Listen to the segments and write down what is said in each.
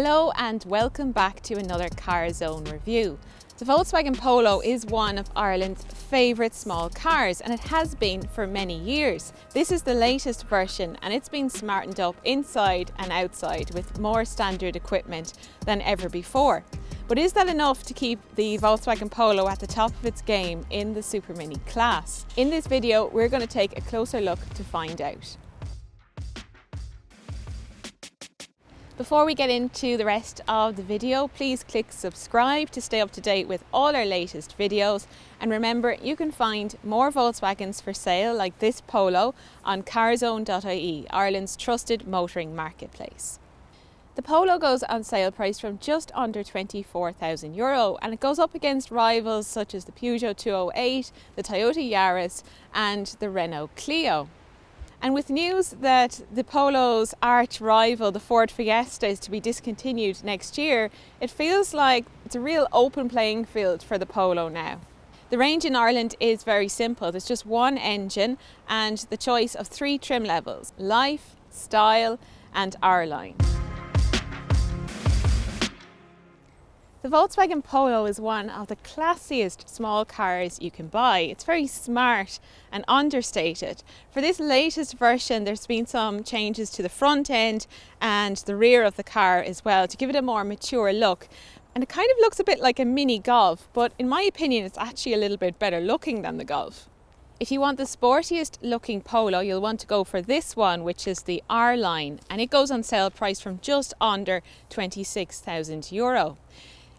Hello and welcome back to another Carzone review. The Volkswagen Polo is one of Ireland's favourite small cars and it has been for many years. This is the latest version and it's been smartened up inside and outside with more standard equipment than ever before. But is that enough to keep the Volkswagen Polo at the top of its game in the Super Mini class? In this video we're going to take a closer look to find out. Before we get into the rest of the video, please click subscribe to stay up to date with all our latest videos. And remember, you can find more Volkswagens for sale like this Polo on carzone.ie, Ireland's trusted motoring marketplace. The Polo goes on sale price from just under €24,000 and it goes up against rivals such as the Peugeot 208, the Toyota Yaris and the Renault Clio. And with news that the Polo's arch rival, the Ford Fiesta, is to be discontinued next year, it feels like it's a real open playing field for the Polo now. The range in Ireland is very simple. There's just one engine and the choice of 3 trim levels: Life, Style and R-Line. The Volkswagen Polo is one of the classiest small cars you can buy. It's very smart and understated. For this latest version, there's been some changes to the front end and the rear of the car as well to give it a more mature look. And it kind of looks a bit like a mini Golf, but in my opinion, it's actually a little bit better looking than the Golf. If you want the sportiest looking Polo, you'll want to go for this one, which is the R-Line, and it goes on sale price from just under €26,000.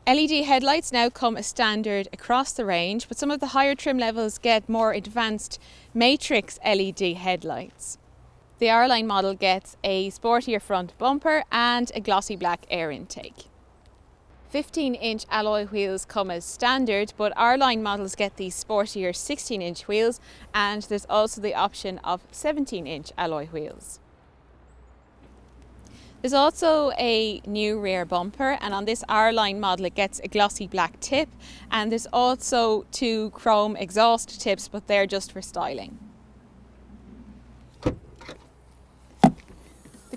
LED headlights now come as standard across the range, but some of the higher trim levels get more advanced matrix LED headlights. The R-Line model gets a sportier front bumper and a glossy black air intake. 15-inch alloy wheels come as standard, but R-Line models get these sportier 16-inch wheels, and there's also the option of 17-inch alloy wheels. There's also a new rear bumper, and on this R-Line model it gets a glossy black tip, and there's also 2 chrome exhaust tips, but they're just for styling. The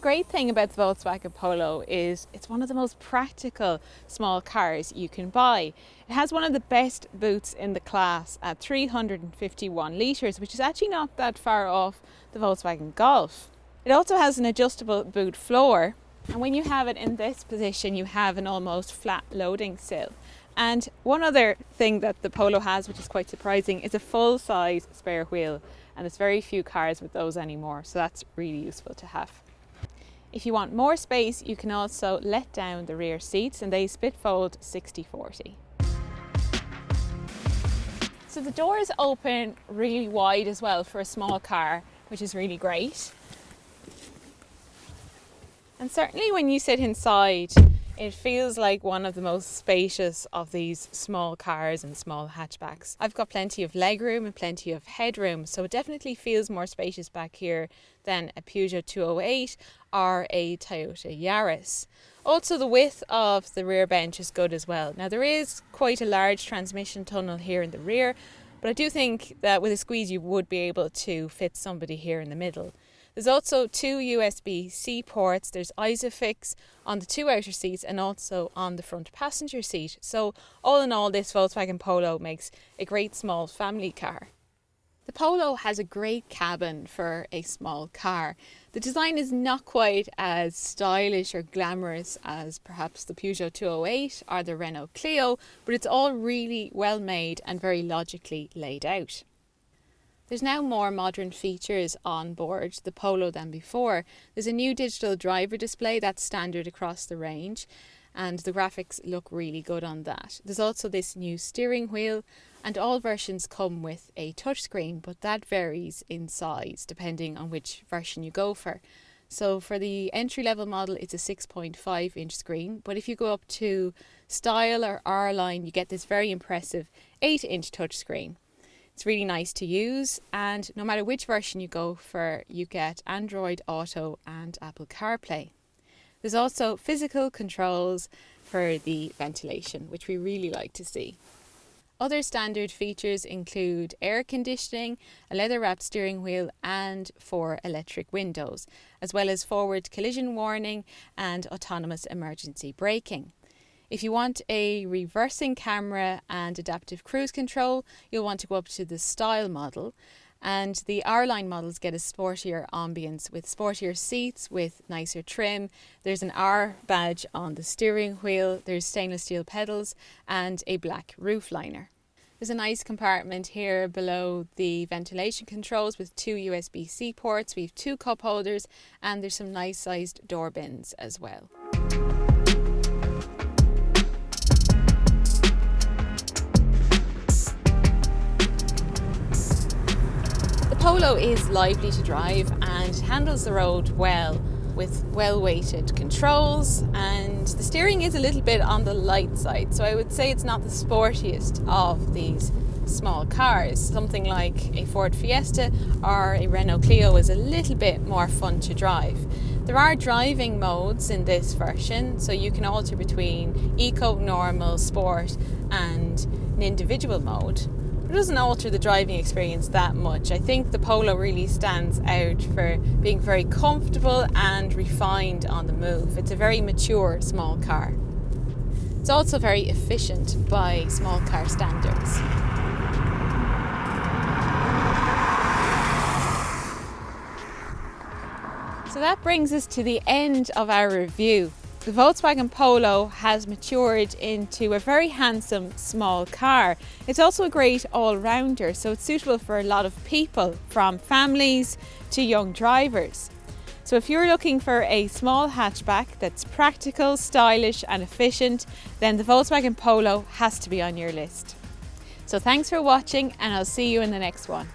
great thing about the Volkswagen Polo is it's one of the most practical small cars you can buy. It has one of the best boots in the class at 351 litres, which is actually not that far off the Volkswagen Golf. It also has an adjustable boot floor, and when you have it in this position you have an almost flat loading sill. And one other thing that the Polo has, which is quite surprising, is a full-size spare wheel, and there's very few cars with those anymore, so that's really useful to have. If you want more space, you can also let down the rear seats and they split fold 60/40. So the doors open really wide as well for a small car, which is really great. And certainly when you sit inside, it feels like one of the most spacious of these small cars and small hatchbacks. I've got plenty of legroom and plenty of headroom, so it definitely feels more spacious back here than a Peugeot 208 or a Toyota Yaris. Also, the width of the rear bench is good as well. Now, there is quite a large transmission tunnel here in the rear, but I do think that with a squeeze you would be able to fit somebody here in the middle. There's also 2 USB-C ports, there's ISOFIX on the 2 outer seats and also on the front passenger seat. So all in all, this Volkswagen Polo makes a great small family car. The Polo has a great cabin for a small car. The design is not quite as stylish or glamorous as perhaps the Peugeot 208 or the Renault Clio, but it's all really well made and very logically laid out. There's now more modern features on board the Polo than before. There's a new digital driver display that's standard across the range, and the graphics look really good on that. There's also this new steering wheel, and all versions come with a touchscreen, but that varies in size depending on which version you go for. So for the entry-level model, it's a 6.5-inch screen, but if you go up to Style or R-Line, you get this very impressive 8-inch touchscreen. It's really nice to use, and no matter which version you go for, you get Android Auto and Apple CarPlay. There's also physical controls for the ventilation, which we really like to see. Other standard features include air conditioning, a leather-wrapped steering wheel and 4 electric windows, as well as forward collision warning and autonomous emergency braking. If you want a reversing camera and adaptive cruise control, you'll want to go up to the Style model. And the R-Line models get a sportier ambience with sportier seats with nicer trim. There's an R badge on the steering wheel, there's stainless steel pedals and a black roof liner. There's a nice compartment here below the ventilation controls with 2 USB-C ports. We have 2 cup holders and there's some nice sized door bins as well. The Polo is lively to drive and handles the road well with well-weighted controls, and the steering is a little bit on the light side, so I would say it's not the sportiest of these small cars. Something like a Ford Fiesta or a Renault Clio is a little bit more fun to drive. There are driving modes in this version, so you can alter between eco, normal, sport and an individual mode. It doesn't alter the driving experience that much. I think the Polo really stands out for being very comfortable and refined on the move. It's a very mature small car. It's also very efficient by small car standards. So that brings us to the end of our review. The Volkswagen Polo has matured into a very handsome small car. It's also a great all-rounder, so it's suitable for a lot of people, from families to young drivers. So if you're looking for a small hatchback that's practical, stylish and efficient, then the Volkswagen Polo has to be on your list. So thanks for watching and I'll see you in the next one.